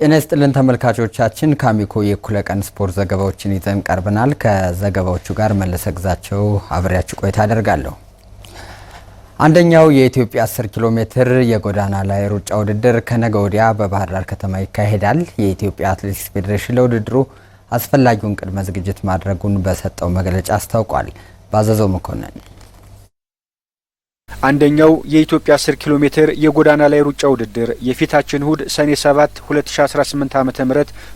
ጤና ይስጥልን ተመልካቾቻችን ከአሚኮ የእኩለ ቀን ስፖርት ዘገባዎችን ይዘን ቀርበናል። ከዘገባዎቹ ጋር መለሰ ግዛቸው አብሬያችሁ ቆይታ አደርጋለሁ። አንደኛው የኢትዮጵያ 10 ኪሎ ሜትር የጎዳና ላይ ሩጫ ውድድር ከነገ ወዲያ በባህር ዳር ከተማ ይካሄዳል። የኢትዮጵያ አትሌቲክስ ፌዴሬሽን ለውድድሩ አስፈላጊውን ቅድመ ዝግጅት ማድረጉን በሰጠው መግለጫ አስታውቋል። ባዘዘው መኮንን አንደኛው የኢትዮጵያ 10 ኪሎ ሜትር የጎዳና ላይ ሩጫ ውድድር የፊታችን እሁድ ሰኔ 7 2018 ዓ.ም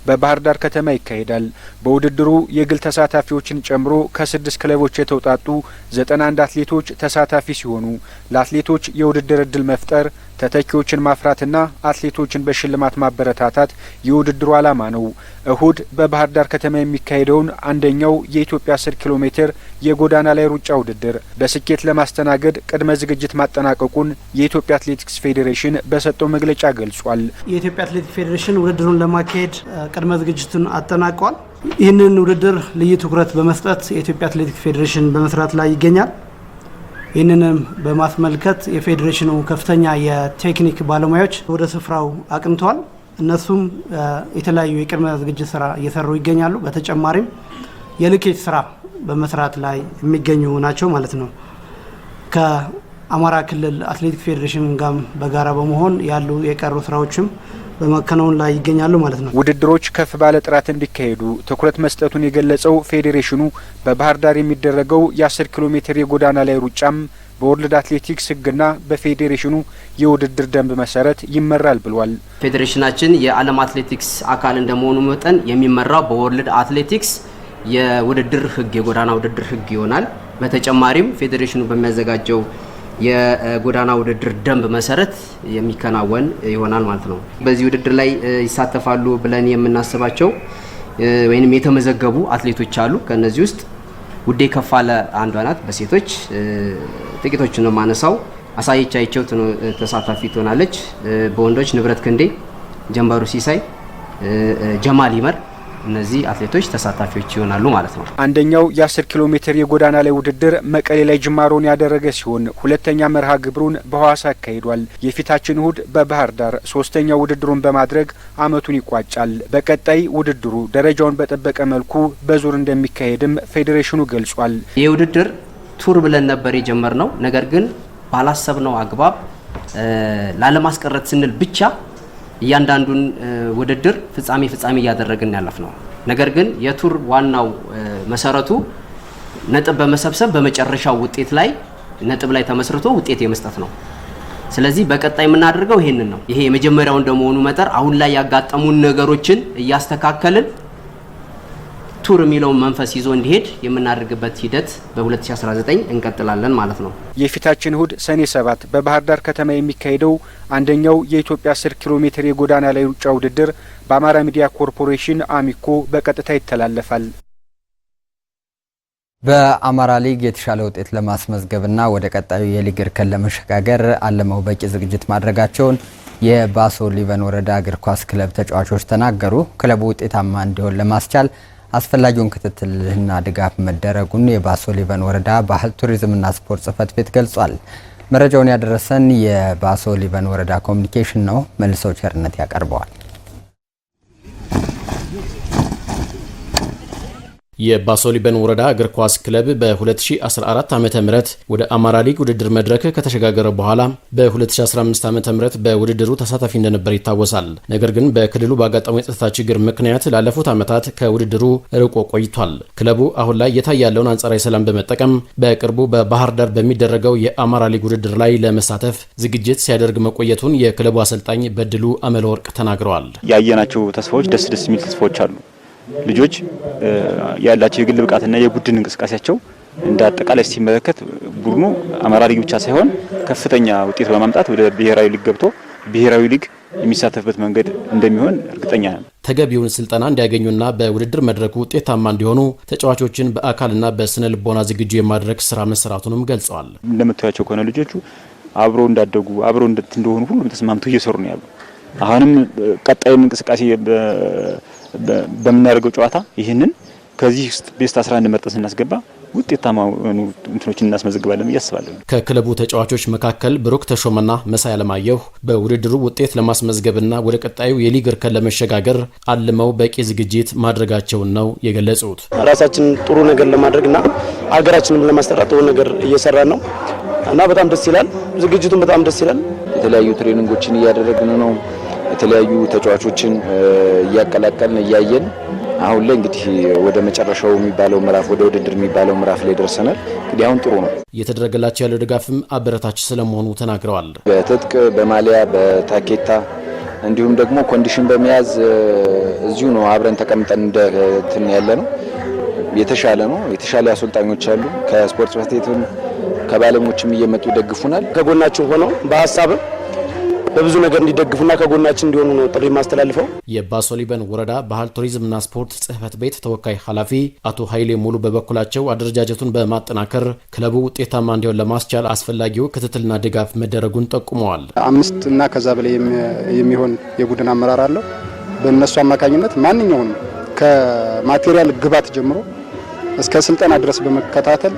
በባህር ዳር ከተማ ይካሄዳል። በውድድሩ የግል ተሳታፊዎችን ጨምሮ ከ6 ክለቦች የተውጣጡ 91 አትሌቶች ተሳታፊ ሲሆኑ ለአትሌቶች የውድድር እድል መፍጠር፣ ተተኪዎችን ማፍራትና አትሌቶችን በሽልማት ማበረታታት የውድድሩ ዓላማ ነው። እሁድ በባህር ዳር ከተማ የሚካሄደውን አንደኛው የኢትዮጵያ 10 ኪሎ ሜትር የጎዳና ላይ ሩጫ ውድድር በስኬት ለማስተናገድ ቅድመ ዝግጅት ማጠናቀቁን የኢትዮጵያ አትሌቲክስ ፌዴሬሽን በሰጠው መግለጫ ገልጿል። የኢትዮጵያ አትሌቲክስ ፌዴሬሽን ውድድሩን ለማካሄድ ቅድመ ዝግጅቱን አጠናቋል። ይህንን ውድድር ልዩ ትኩረት በመስጠት የኢትዮጵያ አትሌቲክስ ፌዴሬሽን በመስራት ላይ ይገኛል። ይህንንም በማስመልከት የፌዴሬሽኑ ከፍተኛ የቴክኒክ ባለሙያዎች ወደ ስፍራው አቅንተዋል። እነሱም የተለያዩ የቅድመ ዝግጅት ስራ እየሰሩ ይገኛሉ። በተጨማሪም የልኬት ስራ በመስራት ላይ የሚገኙ ናቸው ማለት ነው። ከአማራ ክልል አትሌቲክስ ፌዴሬሽን ጋር በጋራ በመሆን ያሉ የቀሩ ስራዎችም በመከናወን ላይ ይገኛሉ ማለት ነው። ውድድሮች ከፍ ባለ ጥራት እንዲካሄዱ ትኩረት መስጠቱን የገለጸው ፌዴሬሽኑ በባህር ዳር የሚደረገው የ10 ኪሎ ሜትር የጎዳና ላይ ሩጫም በወርልድ አትሌቲክስ ሕግና በፌዴሬሽኑ የውድድር ደንብ መሰረት ይመራል ብሏል። ፌዴሬሽናችን የዓለም አትሌቲክስ አካል እንደመሆኑ መጠን የሚመራው በወርልድ አትሌቲክስ የውድድር ሕግ የጎዳና ውድድር ሕግ ይሆናል። በተጨማሪም ፌዴሬሽኑ በሚያዘጋጀው የጎዳና ውድድር ደንብ መሰረት የሚከናወን ይሆናል ማለት ነው። በዚህ ውድድር ላይ ይሳተፋሉ ብለን የምናስባቸው ወይንም የተመዘገቡ አትሌቶች አሉ። ከነዚህ ውስጥ ውዴ ከፋለ አንዷ ናት። በሴቶች ጥቂቶች ነው ማነሳው። አሳየች አይቸው ተሳታፊ ትሆናለች። በወንዶች ንብረት ክንዴ፣ ጀንበሩ ሲሳይ፣ ጀማል ይመር እነዚህ አትሌቶች ተሳታፊዎች ይሆናሉ ማለት ነው። አንደኛው የ10 ኪሎ ሜትር የጎዳና ላይ ውድድር መቀሌ ላይ ጅማሮን ያደረገ ሲሆን ሁለተኛ መርሃ ግብሩን በሐዋሳ አካሂዷል። የፊታችን እሁድ በባህር ዳር ሶስተኛው ውድድሩን በማድረግ አመቱን ይቋጫል። በቀጣይ ውድድሩ ደረጃውን በጠበቀ መልኩ በዙር እንደሚካሄድም ፌዴሬሽኑ ገልጿል። ይህ ውድድር ቱር ብለን ነበር የጀመርነው። ነገር ግን ባላሰብነው አግባብ ላለማስቀረት ስንል ብቻ እያንዳንዱን ውድድር ፍጻሜ እያደረግን ያለፍ ነው። ነገር ግን የቱር ዋናው መሰረቱ ነጥብ በመሰብሰብ በመጨረሻው ውጤት ላይ ነጥብ ላይ ተመስርቶ ውጤት የመስጠት ነው። ስለዚህ በቀጣይ የምናደርገው ይሄንን ነው። ይሄ የመጀመሪያው እንደመሆኑ መጠን አሁን ላይ ያጋጠሙን ነገሮችን እያስተካከልን ቱር የሚለውን መንፈስ ይዞ እንዲሄድ የምናደርግበት ሂደት በ2019 እንቀጥላለን ማለት ነው። የፊታችን እሁድ ሰኔ 7 በባህር ዳር ከተማ የሚካሄደው አንደኛው የኢትዮጵያ 10 ኪሎ ሜትር የጎዳና ላይ ሩጫ ውድድር በአማራ ሚዲያ ኮርፖሬሽን አሚኮ በቀጥታ ይተላለፋል። በአማራ ሊግ የተሻለ ውጤት ለማስመዝገብና ወደ ቀጣዩ የሊግ እርከን ለመሸጋገር አለመው በቂ ዝግጅት ማድረጋቸውን የባሶ ሊበን ወረዳ እግር ኳስ ክለብ ተጫዋቾች ተናገሩ። ክለቡ ውጤታማ እንዲሆን ለማስቻል አስፈላጊውን ክትትልና ድጋፍ መደረጉን የባሶ ሊበን ወረዳ ባህል ቱሪዝምና ስፖርት ጽሕፈት ቤት ገልጿል። መረጃውን ያደረሰን የባሶ ሊበን ወረዳ ኮሚኒኬሽን ነው። መልሰው ቸርነት ያቀርበዋል። የባሶ ሊበን ወረዳ እግር ኳስ ክለብ በ2014 ዓመተ ምህረት ወደ አማራ ሊግ ውድድር መድረክ ከተሸጋገረ በኋላ በ2015 ዓመተ ምህረት በውድድሩ ተሳታፊ እንደነበር ይታወሳል። ነገር ግን በክልሉ ባጋጠመው የጸጥታ ችግር ምክንያት ላለፉት ዓመታት ከውድድሩ ርቆ ቆይቷል። ክለቡ አሁን ላይ የታየ ያለውን አንጻራዊ ሰላም በመጠቀም በቅርቡ በባህር ዳር በሚደረገው የአማራ ሊግ ውድድር ላይ ለመሳተፍ ዝግጅት ሲያደርግ መቆየቱን የክለቡ አሰልጣኝ በድሉ አመለወርቅ ተናግረዋል። ያየናቸው ተስፋዎች ደስ የሚል ተስፋዎች አሉ። ልጆች ያላቸው የግል ብቃትና የቡድን እንቅስቃሴያቸው እንደ አጠቃላይ ሲመለከት ቡድኑ አማራ ሊግ ብቻ ሳይሆን ከፍተኛ ውጤት በማምጣት ወደ ብሔራዊ ሊግ ገብቶ ብሔራዊ ሊግ የሚሳተፍበት መንገድ እንደሚሆን እርግጠኛ ነን። ተገቢውን ስልጠና እንዲያገኙና በውድድር መድረኩ ውጤታማ እንዲሆኑ ተጫዋቾችን በአካልና በስነ ልቦና ዝግጁ የማድረግ ስራ መሰራቱንም ገልጸዋል። እንደምታዩቸው ከሆነ ልጆቹ አብረው እንዳደጉ አብረው እንደሆኑ ሁሉም ተስማምተው እየሰሩ ነው ያሉ። አሁንም ቀጣይም እንቅስቃሴ በምናደርገው ጨዋታ ይህንን ከዚህ ውስጥ ቤስት 11 መርጠን ስናስገባ ውጤታማ እንትኖችን እናስመዘግባለን ብዬ አስባለሁ። ከክለቡ ተጫዋቾች መካከል ብሩክ ተሾመና መሳይ አለማየሁ በውድድሩ ውጤት ለማስመዝገብና ወደ ቀጣዩ የሊግ እርከን ለመሸጋገር አልመው በቂ ዝግጅት ማድረጋቸውን ነው የገለጹት። ራሳችን ጥሩ ነገር ለማድረግና ሀገራችንን ለማስጠራት ጥሩ ነገር እየሰራን ነው እና በጣም ደስ ይላል። ዝግጅቱን በጣም ደስ ይላል። የተለያዩ ትሬኒንጎችን እያደረግን ነው። የተለያዩ ተጫዋቾችን እያቀላቀልን እያየን አሁን ላይ እንግዲህ ወደ መጨረሻው የሚባለው ምዕራፍ ወደ ውድድር የሚባለው ምዕራፍ ላይ ደርሰናል። እንግዲህ አሁን ጥሩ ነው። እየተደረገላቸው ያለው ድጋፍም አበረታች ስለመሆኑ ተናግረዋል። በትጥቅ በማሊያ በታኬታ እንዲሁም ደግሞ ኮንዲሽን በመያዝ እዚሁ ነው አብረን ተቀምጠን እንደትን ያለ ነው። የተሻለ ነው። የተሻለ አሰልጣኞች አሉ። ከስፖርት ጽሕፈት ቤትም ከባለሙያዎችም እየመጡ ደግፉናል። ከጎናችን ሆነው በሀሳብም በብዙ ነገር እንዲደግፉና ከጎናችን እንዲሆኑ ነው ጥሪ ማስተላልፈው። የባሶ ሊበን ወረዳ ባህል ቱሪዝምና ስፖርት ጽሕፈት ቤት ተወካይ ኃላፊ አቶ ኃይሌ ሙሉ በበኩላቸው አደረጃጀቱን በማጠናከር ክለቡ ውጤታማ እንዲሆን ለማስቻል አስፈላጊው ክትትልና ድጋፍ መደረጉን ጠቁመዋል። 5 እና ከዛ በላይ የሚሆን የቡድን አመራር አለው። በእነሱ አማካኝነት ማንኛውንም ከማቴሪያል ግባት ጀምሮ እስከ ስልጠና ድረስ በመከታተል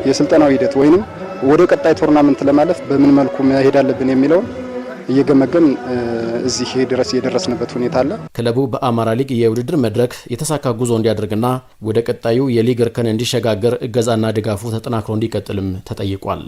የስልጠናው ሂደት ወይንም ወደ ቀጣይ ቶርናመንት ለማለፍ በምን መልኩ መሄድ አለብን የሚለውን እየገመገም እዚህ ድረስ የደረስንበት ሁኔታ አለ። ክለቡ በአማራ ሊግ የውድድር መድረክ የተሳካ ጉዞ እንዲያደርግና ወደ ቀጣዩ የሊግ እርከን እንዲሸጋገር እገዛና ድጋፉ ተጠናክሮ እንዲቀጥልም ተጠይቋል።